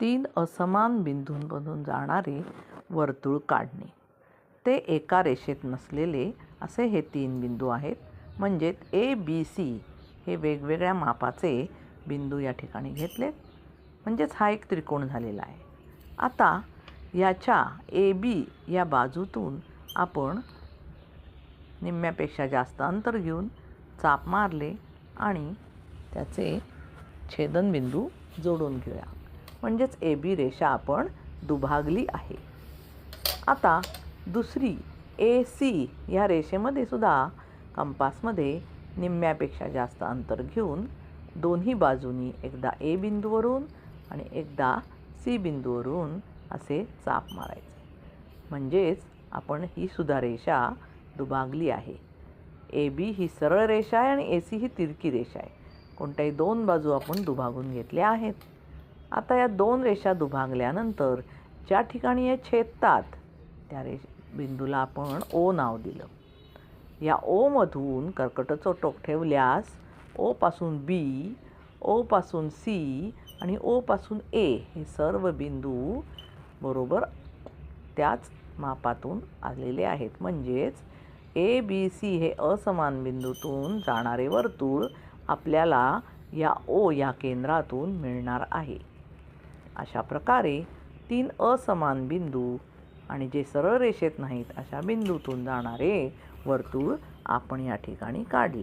तीन असमान बिंदूंमधून जाणारे वर्तुळ काढणे. ते एका रेषेत नसलेले असे हे तीन बिंदू आहेत. म्हणजेच ABC हे वेगवेगळ्या मापाचे बिंदू या ठिकाणी घेतलेत. म्हणजेच हा एक त्रिकोण झालेला आहे. आता याच्या AB या बाजूतून आपण निम्म्यापेक्षा जास्त अंतर घेऊन चाप मारले आणि त्याचे छेदनबिंदू जोडून घेऊया. म्हणजेच AB रेषा आपण दुभागली आहे. आता दुसरी AC या रेषेमध्ये सुद्धा कंपासमध्ये निम्म्यापेक्षा जास्त अंतर घेऊन दोन्ही बाजूनी एकदा A बिंदूवरून आणि एकदा C बिंदूवरून असे चाप मारायचे. म्हणजेच आपण ही सुद्धा रेषा दुभागली आहे. AB ही सरळ रेषा आहे आणि AC ही तिरकी रेषा आहे. कोणत्याही दोन बाजू आपण दुभागून घेतल्या आहेत. आता या दोन रेषा दुभागल्यानंतर ज्या ठिकाणी हे छेदतात त्या बिंदूला आपण O नाव दिलं. या O मधून कर्कटाचं टोक ठेवल्यास O पासून B, O पासून C आणि O पासून A हे सर्व बिंदू बरोबर त्याच मापातून आलेले आहेत. म्हणजेच ABC हे असमान बिंदूतून जाणारे वर्तुळ आपल्याला या O या केंद्रातून मिळणार आहे. अशा प्रकारे तीन असमान बिंदू आणि जे सरळ रेषेत नाहीत अशा बिंदूतून जाणारे वर्तुळ आपण या ठिकाणी काढले.